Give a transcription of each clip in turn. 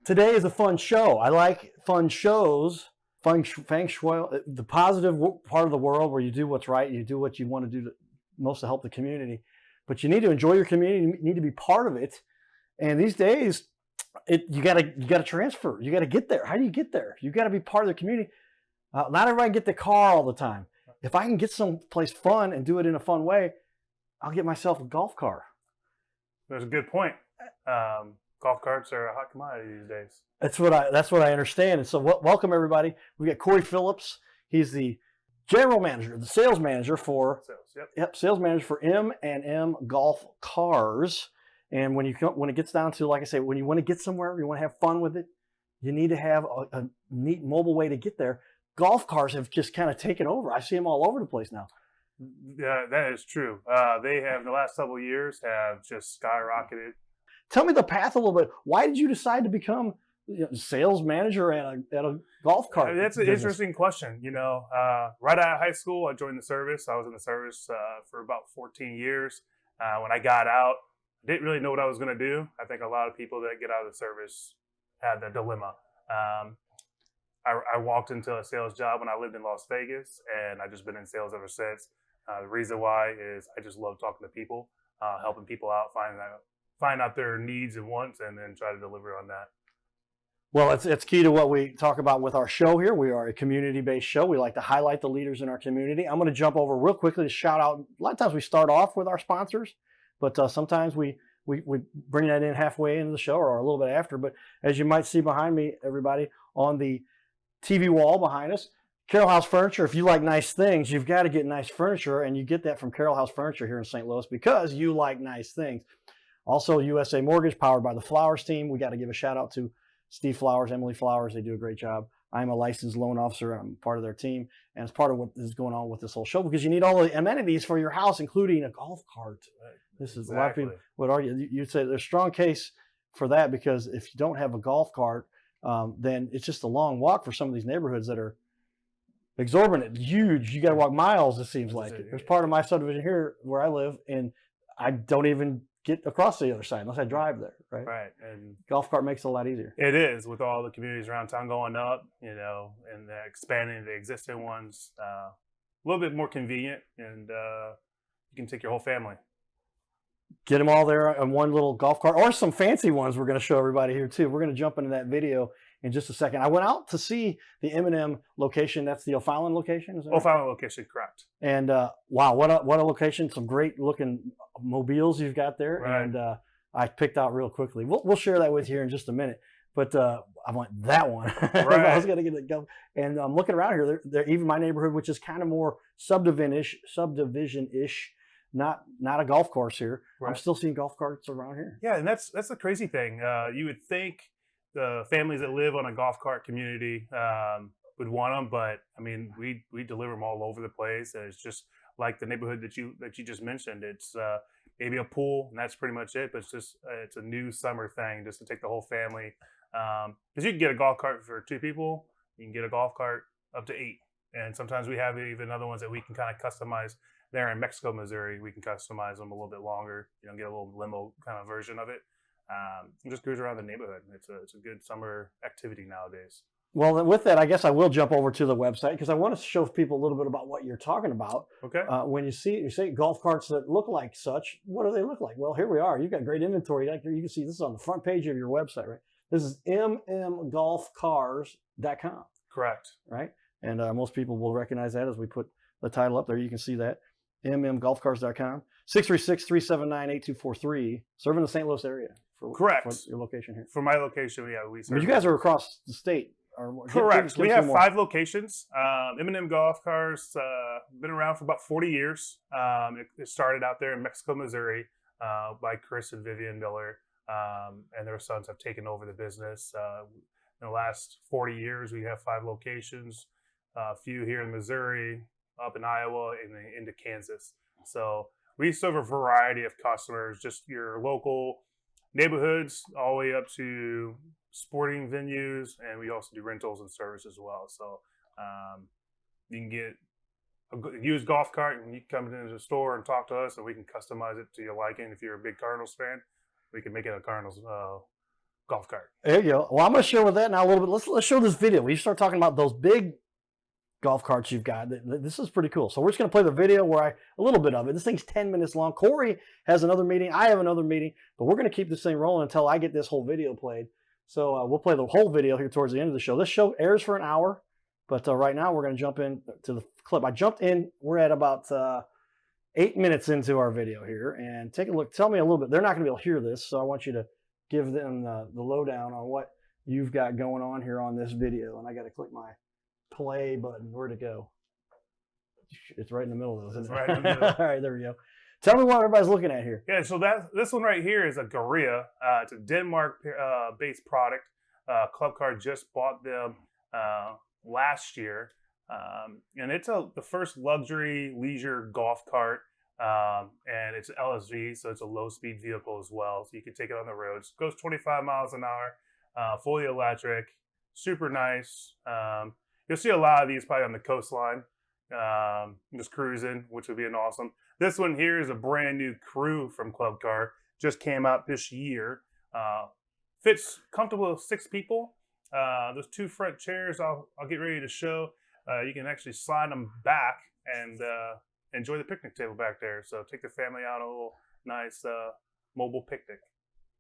Today is a fun show. I like fun shows, feng shui, the positive part of the world where you do what's right, you do what you want to do most to help the community. But you need to enjoy your community. You need to be part of it. And these days, you gotta transfer. You gotta get there. How do you get there? You gotta be part of the community. Not everybody can get the car all the time. If I can get someplace fun and do it in a fun way, I'll get myself a golf car. That's a good point. Golf carts are a hot commodity these days. That's what I understand. And so welcome everybody. We got Cory Phillips. He's the general manager, the sales manager for sales manager for M&M Golf Cars. And when it gets down to, like I say, when you want to get somewhere, you want to have fun with it, you need to have a neat mobile way to get there. Golf cars have just kind of taken over. I see them all over the place now. Yeah, that is true. They have, in the last several years, have just skyrocketed. Tell me the path a little bit. Why did you decide to become sales manager at a golf cart? That's an interesting question. Right out of high school, I joined the service. I was in the service for about 14 years. When I got out, I didn't really know what I was going to do. I think a lot of people that get out of the service had the dilemma. I walked into a sales job when I lived in Las Vegas, and I've just been in sales ever since. The reason why is I just love talking to people, helping people out, find out their needs and wants, and then try to deliver on that. Well, it's key to what we talk about with our show here. We are a community-based show. We like to highlight the leaders in our community. I'm going to jump over real quickly to shout out. A lot of times we start off with our sponsors, but sometimes we bring that in halfway into the show or a little bit after. But as you might see behind me, everybody, on the TV wall behind us, Carroll House Furniture. If you like nice things, you've got to get nice furniture, and you get that from Carroll House Furniture here in St. Louis because you like nice things. Also, USA Mortgage, powered by the Flowers team. We got to give a shout out to Steve Flowers, Emily Flowers. They do a great job. I'm a licensed loan officer. I'm part of their team, and it's part of what is going on with this whole show because you need all the amenities for your house, including a golf cart. This is exactly. A lot of people would argue. You'd say there's a strong case for that because if you don't have a golf cart, then it's just a long walk for some of these neighborhoods that are exorbitant, huge. You got to walk miles, it seems like. There's part of my subdivision here where I live, and I don't even get across the other side unless I drive there, right? Right. And golf cart makes it a lot easier. It is, with all the communities around town going up, and expanding the existing ones. A little bit more convenient, and you can take your whole family. Get them all there on one little golf cart, or some fancy ones we're going to show everybody here too. We're going to jump into that video in just a second. I went out to see the M&M location. That's the O'Fallon location, is that O'Fallon location, correct. And wow, what a location! Some great looking mobiles you've got there, right. And I picked out real quickly. We'll share that with you here in just a minute. But I want that one. Right. I was going to get it go. And I'm looking around here. They're even my neighborhood, which is kind of more subdivision-ish. Not a golf course here. Right. I'm still seeing golf carts around here. Yeah, and that's the crazy thing. You would think the families that live on a golf cart community would want them, but I mean, we deliver them all over the place. And it's just like the neighborhood that you just mentioned. It's maybe a pool, and that's pretty much it. But it's a new summer thing just to take the whole family. Because you can get a golf cart for 2 people, you can get a golf cart up to 8, and sometimes we have even other ones that we can kind of customize. There in Mexico, Missouri, we can customize them a little bit longer, get a little limo kind of version of it. And just cruise around the neighborhood. It's a good summer activity nowadays. Well, with that, I guess I will jump over to the website because I want to show people a little bit about what you're talking about. Okay. When you say golf carts that look like such, what do they look like? Well, here we are. You've got great inventory. You can see this is on the front page of your website, right? This is mmgolfcars.com. Correct. Right? And most people will recognize that as we put the title up there. You can see that. mmgolfcars.com, 636-379-8243, serving the St. Louis area. Correct. For your location here. For my location, yeah, we serve. But you guys are across the state. Correct. We have 5 locations. M&M Golf Cars, been around for about 40 years. It started out there in Mexico, Missouri, by Chris and Vivian Miller, and their sons have taken over the business. In the last 40 years, we have 5 locations, a few here in Missouri, up in Iowa, and into Kansas. So we serve a variety of customers, just your local neighborhoods, all the way up to sporting venues, and we also do rentals and service as well. So you can get a used golf cart, and you can come into the store and talk to us, and we can customize it to your liking. If you're a big Cardinals fan, we can make it a Cardinals golf cart. There you go. Well, I'm going to share with that now a little bit. Let's show this video. We start talking about those big golf carts you've got. This is pretty cool. So we're just going to play the video a little bit of it. This thing's 10 minutes long. Corey has another meeting. I have another meeting, but we're going to keep this thing rolling until I get this whole video played. So we'll play the whole video here towards the end of the show. This show airs for an hour, but right now we're going to jump in to the clip. I jumped in. We're at about 8 minutes into our video here, and take a look. Tell me a little bit. They're not going to be able to hear this, so I want you to give them the lowdown on what you've got going on here on this video. And I got to click my play button. Where'd it go? It's right in the middle of those. It's right in the middle. All right, there we go. Tell me what everybody's looking at here. Yeah, so this one right here is a Gorilla. It's a Denmark-based product. Club Card just bought them last year, and it's the first luxury leisure golf cart. And it's LSV, so it's a low-speed vehicle as well. So you can take it on the roads. Goes 25 miles an hour, fully electric, super nice. You'll see a lot of these probably on the coastline, just cruising, which would be an awesome. This one here is a brand new Crew from Club Car. Just came out this year. Fits comfortable with 6 people. Those 2 front chairs I'll get ready to show. You can actually slide them back and enjoy the picnic table back there. So take the family out on a little nice mobile picnic.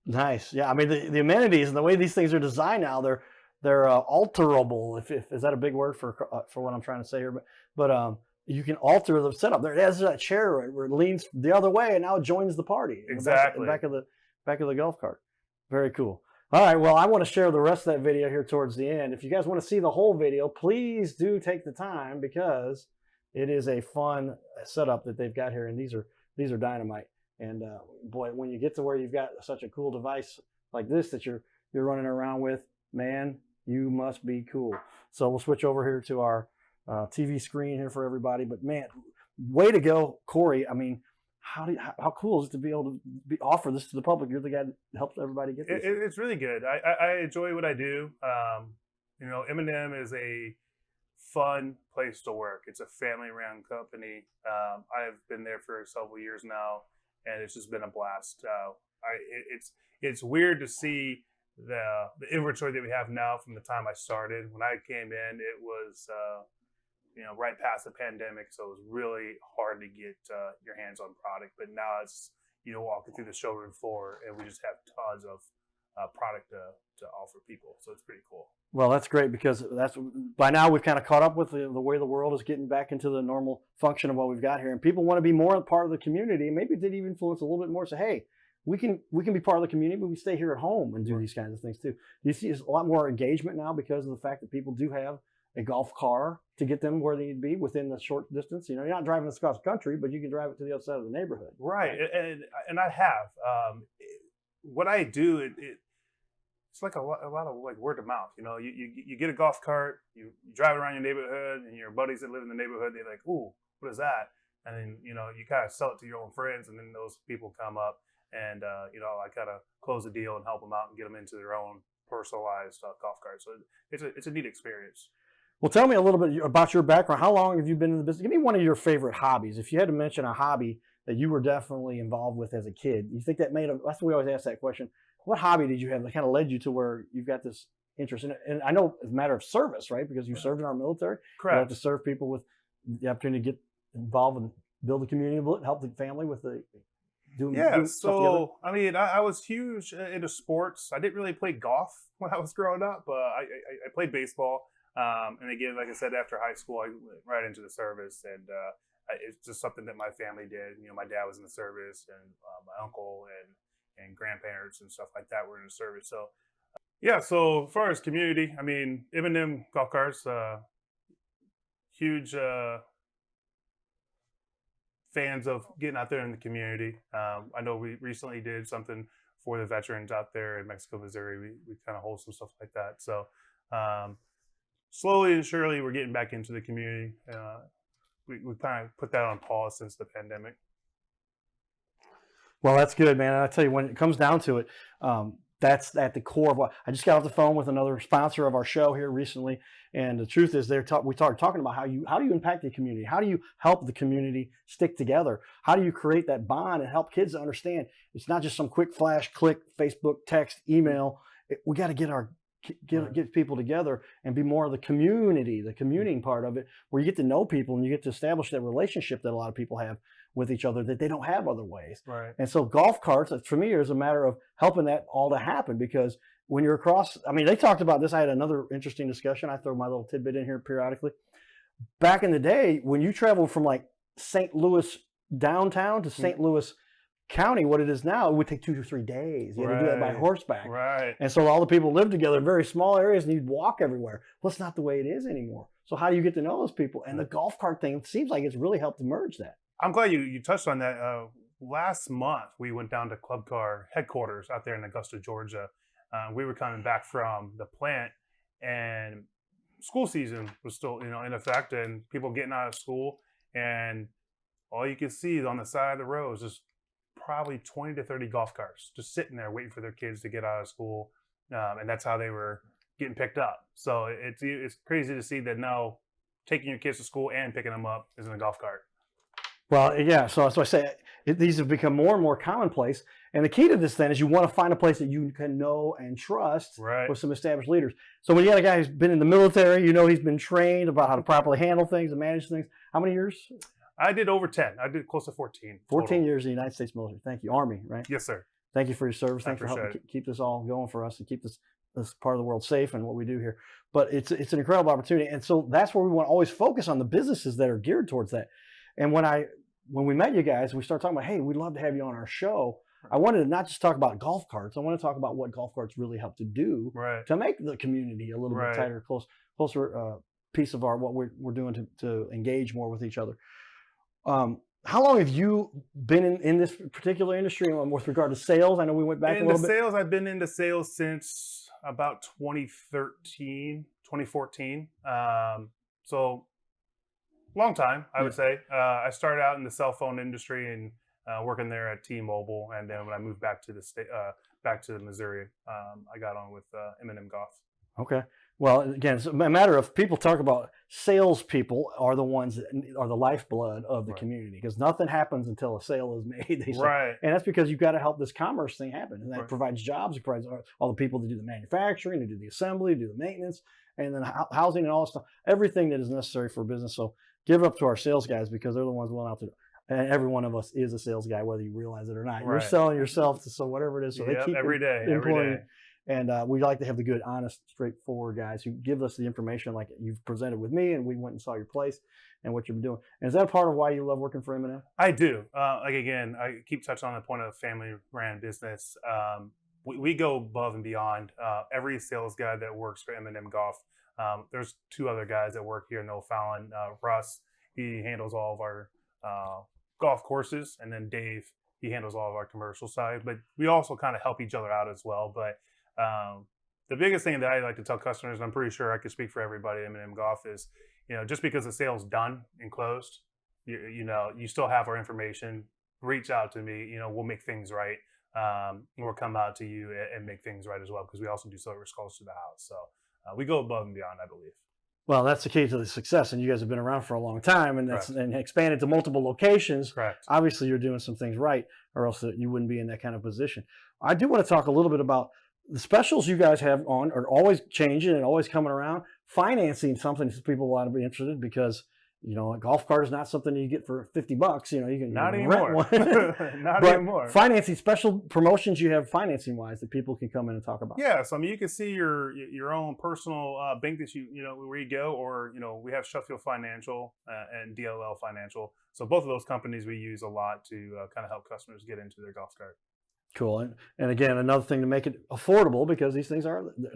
Nice. Yeah, I mean the amenities and the way these things are designed now, they're alterable. If is that a big word for what I'm trying to say here? But you can alter the setup. There it has that chair where it leans the other way, and now it joins the party. Exactly. Back of the golf cart. Very cool. All right. Well, I want to share the rest of that video here towards the end. If you guys want to see the whole video, please do take the time, because it is a fun setup that they've got here, and these are dynamite. And boy, when you get to where you've got such a cool device like this that you're running around with, man, you must be cool. So we'll switch over here to our TV screen here for everybody. But man, way to go, Corey. I mean, how cool is it to be able to offer this to the public? You're the guy that helps everybody get this. It's really good. I enjoy what I do. M&M is a fun place to work. It's a family-run company. I've been there for several years now, and it's just been a blast. It's weird to see the inventory that we have now from the time I started. When I came in, it was right past the pandemic, so it was really hard to get your hands on product. But now it's walking through the showroom floor, and we just have tons of product to offer people. So it's pretty cool. Well, that's great, because by now we've kind of caught up with the way the world is getting back into the normal function of what we've got here, and people want to be more a part of the community. Maybe it did even influence a little bit more. Say, hey, we can be part of the community, but we stay here at home and do these kinds of things too. You see a lot more engagement now because of the fact that people do have a golf car to get them where they need to be within the short distance. You're not driving across the country, but you can drive it to the other side of the neighborhood. Right, and I have. What I do, it's like a lot of like word of mouth. You get a golf cart, you drive around your neighborhood, and your buddies that live in the neighborhood, they're like, "Ooh, what is that?" And then you kind of sell it to your own friends, and then those people come up, and I kind of close the deal and help them out and get them into their own personalized golf cart. So it's a neat experience. Well, tell me a little bit about your background. How long have you been in the business? Give me one of your favorite hobbies. If you had to mention a hobby that you were definitely involved with as a kid, you think that's the way I always ask that question. What hobby did you have that kind of led you to where you've got this interest in it? And I know it's a matter of service, right? Because you served in our military. Correct. You have to serve people with the opportunity to get involved and build the community, help the family with doing stuff together. I mean, I was huge into sports. I didn't really play golf when I was growing up. I played baseball. And again, like I said, after high school, I went right into the service, and it's just something that my family did. My dad was in the service, and my uncle and grandparents and stuff like that were in the service. So, so as far as community, I mean, M&M golf carts, huge fans of getting out there in the community. I know we recently did something for the veterans out there in Mexico, Missouri. We kind of hold some stuff like that. So, slowly and surely, we're getting back into the community. We kind of put that on pause since the pandemic. Well, that's good, man. And I tell you, when it comes down to it, that's at the core of what I just got off the phone with another sponsor of our show here recently. And the truth is, we started talking about how do you impact the community? How do you help the community stick together? How do you create that bond and help kids to understand it's not just some quick flash, click, Facebook, text, email. We got to get Right. get people together and be more of the community, the communing part of it, where you get to know people and you get to establish that relationship that a lot of people have with each other that they don't have other ways. Right. And so golf carts, for me, is a matter of helping that all to happen, because when you're across, I mean, they talked about this. I had another interesting discussion. I throw my little tidbit in here periodically. Back in the day, when you traveled from like St. Louis downtown to St. Louis County, what it is now, it would take 2 to 3 days. You had to do that by Right. horseback. Right. And so all the people lived together in very small areas and you'd walk everywhere. Well, it's not the way it is anymore. So how do you get to know those people? And the golf cart thing, it seems like it's really helped merge that. I'm glad you touched on that. Last month, we went down to Club Car headquarters out there in Augusta, Georgia. We were coming back from the plant, and school season was still, in effect, and people getting out of school, and all you could see on the side of the road was just probably 20 to 30 golf carts just sitting there waiting for their kids to get out of school, and that's how they were getting picked up. So it's crazy to see that now taking your kids to school and picking them up is in a golf cart. Well, yeah. So that's why I say these have become more and more commonplace. And the key to this then is you want to find a place that you can know and trust Right. with some established leaders. So when you got a guy who's been in the military, he's been trained about how to properly handle things and manage things. How many years? I did over 10. I did close to 14. 14 total. years in the United States military. Thank you. Army, right? Yes, sir. Thank you for your service. I Thanks for helping appreciate keep this all going for us and keep this part of the world safe and what we do here. But it's an incredible opportunity. And so that's where we want to always focus on the businesses that are geared towards that. And when we met you guys, we started talking about, hey, we'd love to have you on our show. I wanted to not just talk about golf carts. I want to talk about what golf carts really help to do Right. to make the community a little Right. bit tighter, closer piece of what we're doing to engage more with each other. How long have you been in this particular industry with regard to sales? I know we went back a little bit. Sales, I've been into sales since about 2013, 2014. So long time, I would say. I started out in the cell phone industry and working there at T-Mobile, and then when I moved back to the state, back to Missouri, I got on with M&M Golf. Okay. Well, again, it's a matter of people talk about salespeople are the ones that are the lifeblood of the Right. community, because nothing happens until a sale is made. They say. Right. And that's because you've got to help this commerce thing happen. And that Right. provides jobs. It provides all the people to do the manufacturing, to do the assembly, to do the maintenance, and then housing and all that stuff, everything that is necessary for business. So give it up to our sales guys, because they're the ones willing out to. And every one of us is a sales guy, whether you realize it or not. You're Right. selling yourself to whatever it is. So they keep every day. employing. And we like to have the good, honest, straightforward guys who give us the information like you've presented with me, and we went and saw your place and what you've been doing. And is that part of why you love working for M&M? I do. Again, I keep touching on the point of family ran business. We go above and beyond. Every sales guy that works for M&M Golf, there's 2 other guys that work here in O'Fallon. Russ, he handles all of our golf courses, and then Dave, he handles all of our commercial side. But we also kind of help each other out as well. But the biggest thing that I like to tell customers, and I'm pretty sure I could speak for everybody at M&M Golf, is just because the sale's done and closed, you still have our information. Reach out to me. We'll make things right. We'll come out to you and make things right as well, because we also do service calls to the house. So we go above and beyond, I believe. Well, that's the key to the success. And you guys have been around for a long time, and and expanded to multiple locations. Correct. Obviously, you're doing some things right, or else you wouldn't be in that kind of position. I do want to talk a little bit about the specials you guys have on are always changing and always coming around. Financing something that people want to be interested, because a golf cart is not something you get for $50. You can Not rent anymore. one. Not But anymore. financing, special promotions you have financing wise that people can come in and talk about. Yeah, so I mean, you can see your own personal bank that where you go, or we have Sheffield Financial and DLL Financial. So both of those companies we use a lot to kind of help customers get into their golf cart. Cool. And again, another thing to make it affordable, because these things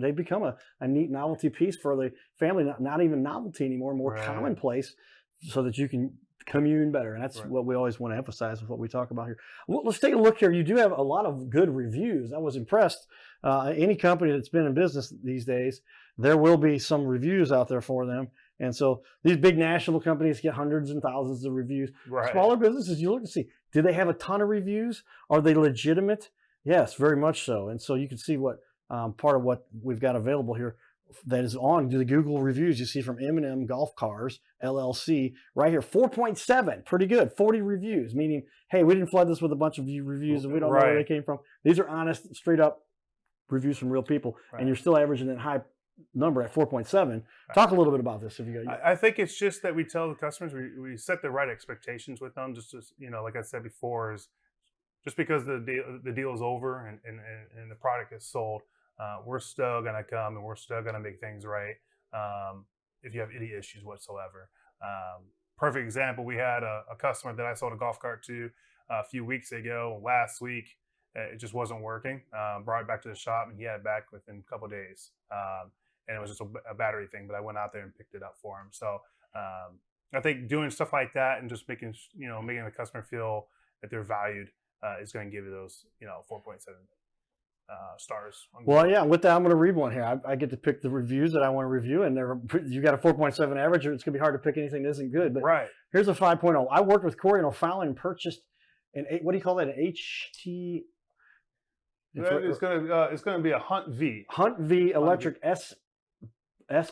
they become a neat novelty piece for the family, not even novelty anymore, more Right. commonplace, so that you can commune better. And that's Right. what we always want to emphasize with what we talk about here. Well, let's take a look here. You do have a lot of good reviews. I was impressed. Any company that's been in business these days, there will be some reviews out there for them. And so these big national companies get hundreds and thousands of reviews. Right. Smaller businesses, you look to see, do they have a ton of reviews? Are they legitimate? Yes, very much so. And so you can see what part of what we've got available here that is on the Google reviews. You see from M&M Golf Cars LLC right here, 4.7, pretty good. 40 reviews, meaning, hey, we didn't flood this with a bunch of reviews and we don't know where they came from. These are honest, straight up reviews from real people, Right. and you're still averaging that high number at 4.7. Right. Talk a little bit about this if you got. I think it's just that we tell the customers we set the right expectations with them. Just as like I said before, is just because the deal is over and the product is sold, we're still gonna come and we're still gonna make things right. If you have any issues whatsoever. Perfect example, we had a customer that I sold a golf cart to a few weeks ago. Last week, it just wasn't working. Brought it back to the shop, and he had it back within a couple of days. And it was just a battery thing, but I went out there and picked it up for him. So I think doing stuff like that and just making the customer feel that they're valued is going to give you those 4.7 stars. Well, yeah. With that, I'm going to read one here. I get to pick the reviews that I want to review, and you got a 4.7 average. It's going to be hard to pick anything that isn't good. But right. Here's a 5.0. I worked with Cory and O'Fallon and purchased what do you call that? An HT. It's going to be a Hunt V. Hunt V electric S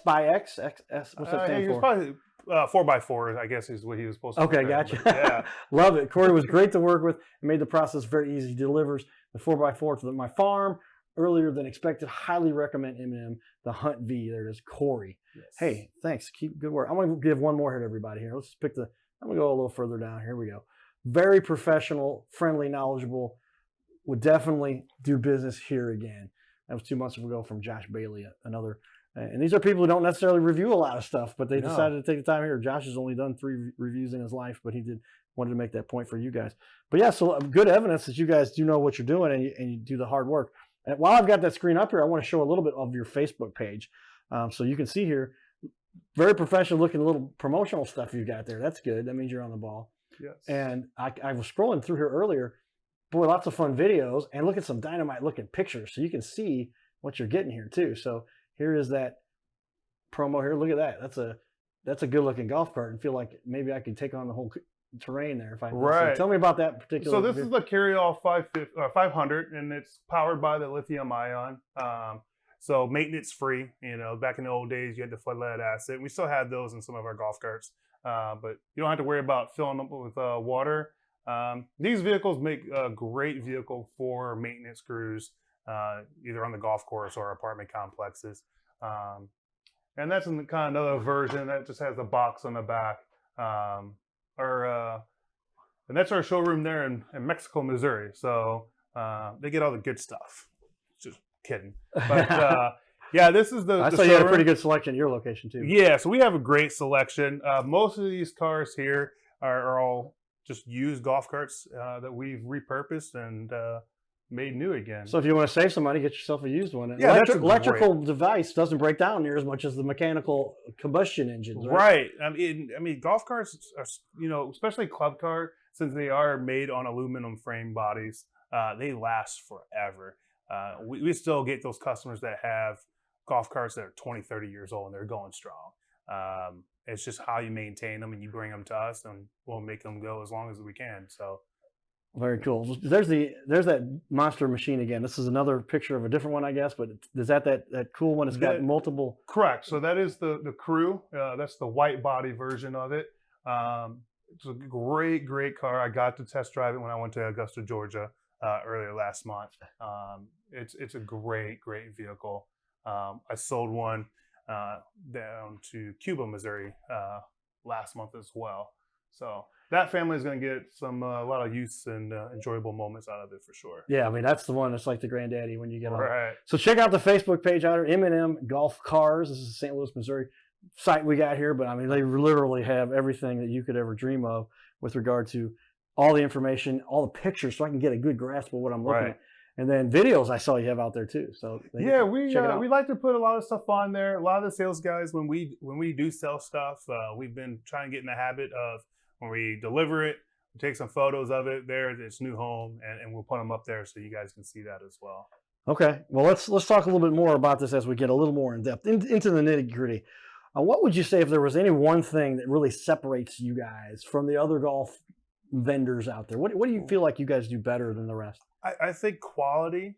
by X. What's that stand for? Probably 4x4, I guess, is what he was supposed to. Okay, gotcha. Yeah, love it. Cory was great to work with. It made the process very easy. He delivers the 4x4 to my farm earlier than expected. Highly recommend M&M, the Hunt V. There it is, Cory. Yes. Hey, thanks. Keep good work. I'm going to give one more here to everybody here. Let's pick I'm going to go a little further down. Here we go. Very professional, friendly, knowledgeable. Would definitely do business here again. That was 2 months ago from Josh Bailey, another. And these are people who don't necessarily review a lot of stuff, but they decided to take the time here. Josh has only done 3 reviews in his life, but he wanted to make that point for you guys. But yeah, so good evidence that you guys do know what you're doing and you do the hard work. And while I've got that screen up here, I want to show a little bit of your Facebook page. So you can see here, very professional looking little promotional stuff you got there. That's good. That means you're on the ball. Yes. And I was scrolling through here earlier. Boy, lots of fun videos, and look at some dynamite looking pictures. So you can see what you're getting here too. So here is that promo here. Look at that. That's a good looking golf cart, and feel like maybe I could take on the whole terrain there if I. Right. So tell me about that particular. So this is the Carryall 500, and it's powered by the lithium ion. So maintenance free. Back in the old days, you had the flood lead acid. We still had those in some of our golf carts, but you don't have to worry about filling them with water. These vehicles make a great vehicle for maintenance crews, either on the golf course or apartment complexes. And that's in kind of another version that just has a box on the back. And that's our showroom there in Mexico, Missouri. So they get all the good stuff. Just kidding. But yeah, this is I saw you had a pretty good selection at your location too. Yeah, so we have a great selection. Most of these cars here are all just used golf carts that we've repurposed and made new again. So if you want to save some money, get yourself a used one. Yeah, electrical device doesn't break down near as much as the mechanical combustion engines, right? I mean, golf carts are, especially club car, since they are made on aluminum frame bodies, they last forever. We still get those customers that have golf carts that are 20, 30 years old and they're going strong. It's just how you maintain them, and you bring them to us, and we'll make them go as long as we can. So, very cool. There's that monster machine again. This is another picture of a different one, I guess. But is that cool one? It's got multiple. Correct. So that is the Crew. That's the white body version of it. It's a great car. I got to test drive it when I went to Augusta, Georgia, earlier last month. It's a great vehicle. I sold one down to Cuba, Missouri, last month as well. So that family is going to get a lot of use and enjoyable moments out of it for sure. Yeah, I mean that's the one that's like the granddaddy when you get on. Right. So check out the Facebook page out there, M&M Golf Cars. This is the St. Louis, Missouri site we got here, but I mean they literally have everything that you could ever dream of with regard to all the information, all the pictures, so I can get a good grasp of what I'm looking at. And then videos I saw you have out there too. So yeah, we like to put a lot of stuff on there. A lot of the sales guys, when we do sell stuff, we've been trying to get in the habit of when we deliver it, we take some photos of it there, its new home, and we'll put them up there so you guys can see that as well. Okay, well let's talk a little bit more about this as we get a little more in depth into the nitty gritty. What would you say if there was any one thing that really separates you guys from the other golf vendors out there? What do you feel like you guys do better than the rest? I think quality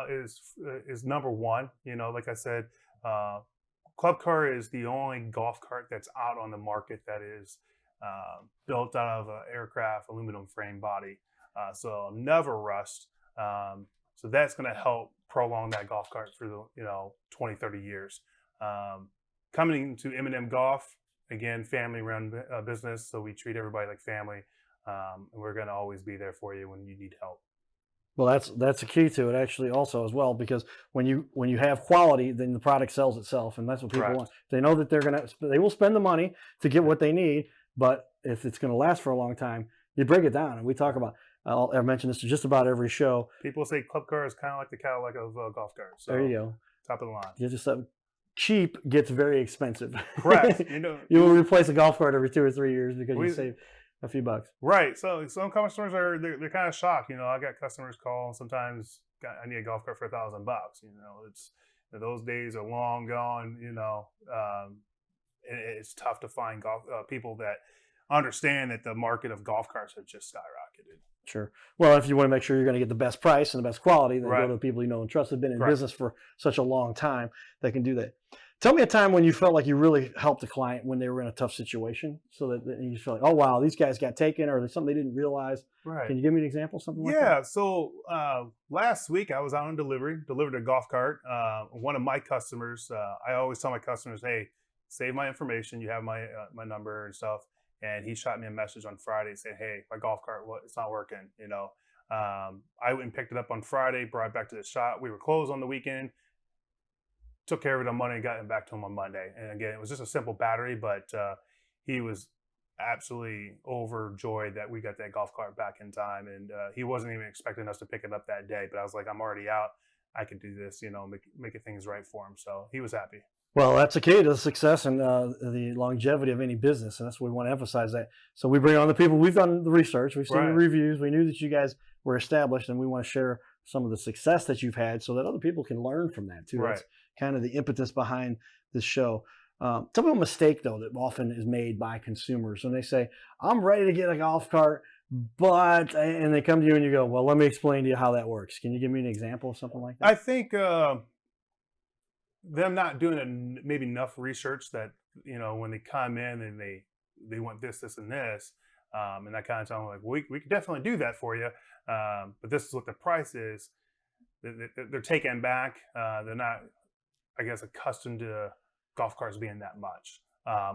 is number one. Like I said, Club Car is the only golf cart that's out on the market that is built out of an aircraft aluminum frame body, so never rust. So that's going to help prolong that golf cart for the 20, 30 years. Coming to M&M Golf, again, family-run business, so we treat everybody like family, and we're going to always be there for you when you need help. Well, that's the key to it actually also as well, because when you have quality, then the product sells itself, and that's what people want. They know that they will spend the money to get what they need, but if it's going to last for a long time, you break it down. And we talk about, I mention this to just about every show. People say club car is kind of like the Cadillac of golf cars. So there you go. Top of the line. You just cheap gets very expensive. Correct. You will replace a golf cart every 2 or 3 years because you save a few bucks. Right. So some customers they're kind of shocked. I got customers call and sometimes I need a golf cart for $1,000. It's those days are long gone. It's tough to find people that understand that the market of golf carts have just skyrocketed. Sure. Well, if you want to make sure you're going to get the best price and the best quality, then right. go to the people you know and trust, have been in business for such a long time, that can do that. Tell me a time when you felt like you really helped a client when they were in a tough situation, so that you feel like, oh, wow, these guys got taken, or there's something they didn't realize. Right. Can you give me an example of something like that? Yeah. So last week I was out on delivered a golf cart. One of my customers, I always tell my customers, hey, save my information. You have my number and stuff. And he shot me a message on Friday saying, hey, my golf cart, it's not working. I went and picked it up on Friday, brought it back to the shop. We were closed on the weekend, took care of it on Monday, and got it back to him on Monday. And again, it was just a simple battery, but he was absolutely overjoyed that we got that golf cart back in time. And he wasn't even expecting us to pick it up that day. But I was like, I'm already out. I can do this, making things right for him. So he was happy. Well, that's the key to the success and the longevity of any business, and that's what we want to emphasize that. So we bring on the people. We've done the research. We've seen the reviews. We knew that you guys were established, and we want to share some of the success that you've had so that other people can learn from that too. That's kind of the impetus behind this show. Tell me a mistake, though, that often is made by consumers when they say, I'm ready to get a golf cart, and they come to you and you go, well, let me explain to you how that works. Can you give me an example of something like that? I think them not doing maybe enough research that, when they come in and they want this, and this, and I kind of tell them like, we could definitely do that for you. But this is what the price is. They're taken back. They're not, I guess, accustomed to golf carts being that much.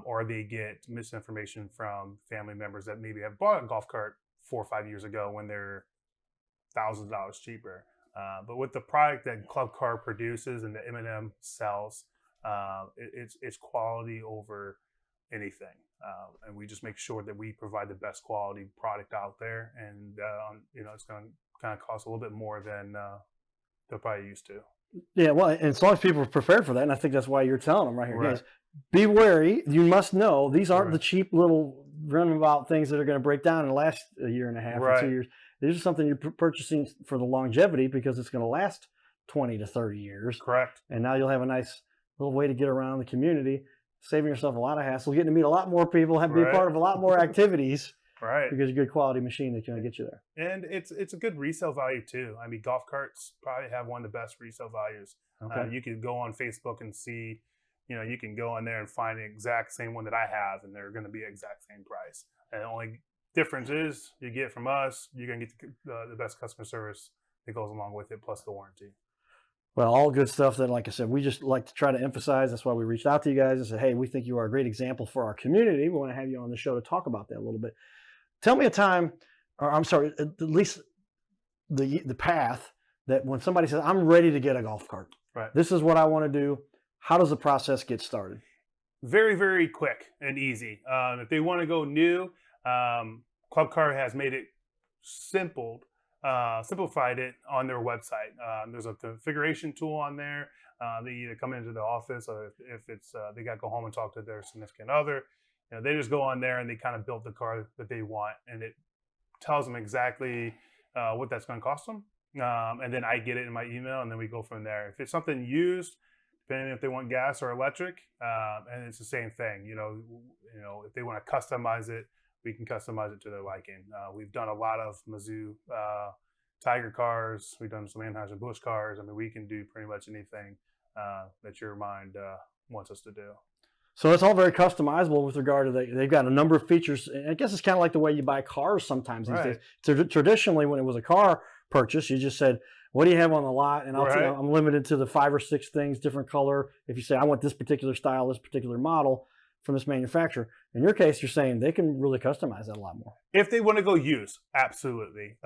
Or they get misinformation from family members that maybe have bought a golf cart 4 or 5 years ago when they're thousands of dollars cheaper. But with the product that Club Car produces and the M&M sells, it's quality over anything. And we just make sure that we provide the best quality product out there. And, it's going to kind of cost a little bit more than they're probably used to. Yeah, well, and as long as people are prepared for that, and I think that's why you're telling them right here, guys, be wary. You must know these aren't the cheap little runabout things that are going to break down and last a year and a half or 2 years. These are something you're purchasing for the longevity because it's going to last 20 to 30 years. Correct. And now you'll have a nice little way to get around the community, saving yourself a lot of hassle, getting to meet a lot more people, be a part of a lot more activities. Right. Because you're a good quality machine that's going to get you there. And it's a good resale value too. I mean, golf carts probably have one of the best resale values. Okay. You can go on Facebook and see, you can go on there and find the exact same one that I have, and they're going to be exact same price. And the only difference is you get from us, you're going to get the best customer service that goes along with it, plus the warranty. Well, all good stuff that, like I said, we just like to try to emphasize. That's why we reached out to you guys and said, hey, we think you are a great example for our community. We want to have you on the show to talk about that a little bit. Tell me a time, or I'm sorry, at least the path that when somebody says, I'm ready to get a golf cart. Right. This is what I want to do. How does the process get started? Very, very quick and easy. If they want to go new, Club Car has made it simplified it on their website. There's a configuration tool on there. They either come into the office, or if it's they got to go home and talk to their significant other. They just go on there and they kind of build the car that they want, and it tells them exactly what that's going to cost them. And then I get it in my email, and then we go from there. If it's something used, depending if they want gas or electric, and it's the same thing. If they want to customize it, we can customize it to their liking. We've done a lot of Mizzou Tiger cars. We've done some Anheuser-Busch cars. I mean, we can do pretty much anything that your mind wants us to do. So it's all very customizable with regard to they've got a number of features. And I guess it's kind of like the way you buy cars sometimes these days. Traditionally, when it was a car purchase, you just said, what do you have on the lot? And Right. I'm limited to the 5 or 6 things, different color. If you say, I want this particular style, this particular model from this manufacturer. In your case, you're saying they can really customize that a lot more. If they want to go used, absolutely.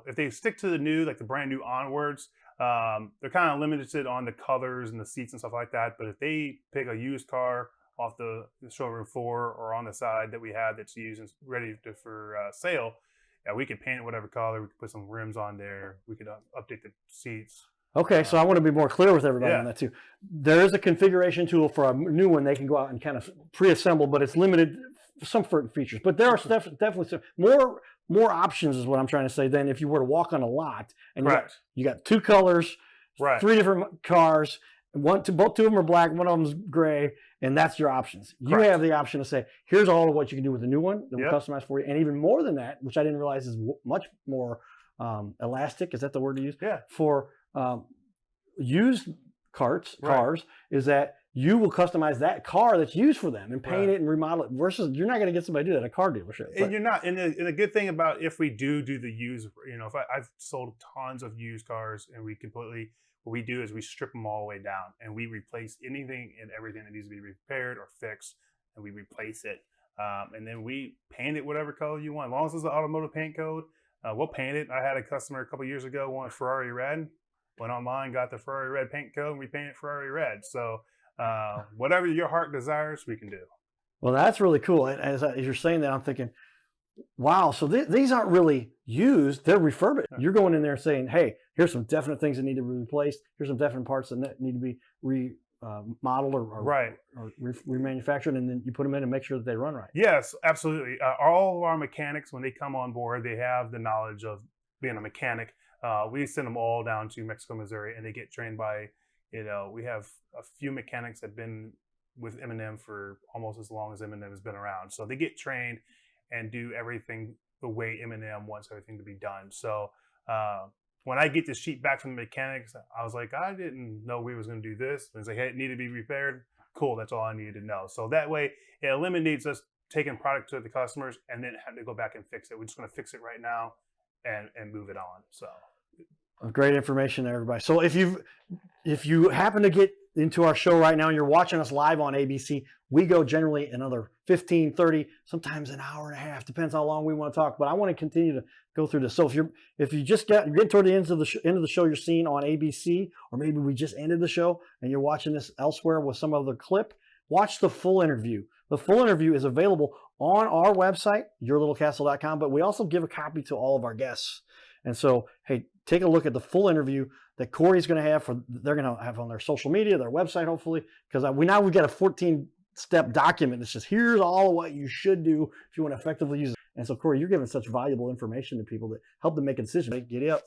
If they stick to the new, like the brand new onwards, they're kind of limited on the colors and the seats and stuff like that. But if they pick a used car off the showroom floor or on the side that we have that's used and ready for sale, yeah, we can paint it whatever color. We can put some rims on there. We could update the seats. Okay, so I want to be more clear with everybody Yeah. on that too. There is a configuration tool for a new one. They can go out and kind of pre-assemble, but it's limited some certain features. But there are definitely some more options is what I'm trying to say than if you were to walk on a lot and you got 2 colors, Right. 3 different cars, both 2 of them are black, one of them's gray, and that's your options. You have the option to say, here's all of what you can do with the new one that we'll customize for you, and even more than that, which I didn't realize is much more elastic. Is that the word to use? Yeah. For used cars, is that you will customize that car that's used for them and paint it and remodel it. Versus, you're not going to get somebody to do that at a car dealership. And you're not. And the good thing about if we do the used, if I've sold tons of used cars, and what we do is we strip them all the way down and we replace anything and everything that needs to be repaired or fixed, and we replace it. And then we paint it whatever color you want. As long as it's an automotive paint code, we'll paint it. I had a customer a couple years ago wanted Ferrari red. Went online, got the Ferrari red paint code, and we painted Ferrari red. So whatever your heart desires, we can do. Well, that's really cool. And as you're saying that, I'm thinking, wow, so these aren't really used, they're refurbished. You're going in there saying, hey, here's some definite things that need to be replaced. Here's some definite parts that need to be remodeled or remanufactured, and then you put them in and make sure that they run right. Yes, absolutely. All of our mechanics, when they come on board, they have the knowledge of being a mechanic. We send them all down to Mexico, Missouri, and they get trained by, we have a few mechanics that have been with M&M for almost as long as M&M has been around. So they get trained and do everything the way M&M wants everything to be done. So when I get the sheet back from the mechanics, I was like, I didn't know we was going to do this. And it's like, hey, it needed to be repaired. Cool, that's all I needed to know. So that way, it eliminates us taking product to the customers and then having to go back and fix it. We're just going to fix it right now and move it on. So great information there, everybody. So if you happen to get into our show right now and you're watching us live on ABC, we go generally another 15, 30, sometimes an hour and a half, depends how long we want to talk. But I want to continue to go through this. So if you just get toward the end of the show, you're seeing on ABC, or maybe we just ended the show and you're watching this elsewhere with some other clip, watch the full interview. The full interview is available on our website, yourlittlecastle.com, but we also give a copy to all of our guests. And so, hey, take a look at the full interview that Cory's going to have they're going to have on their social media, their website, hopefully, because we've got a 14-step document that says, here's all of what you should do if you want to effectively use it. And so, Cory, you're giving such valuable information to people that help them make a decision. Giddy up.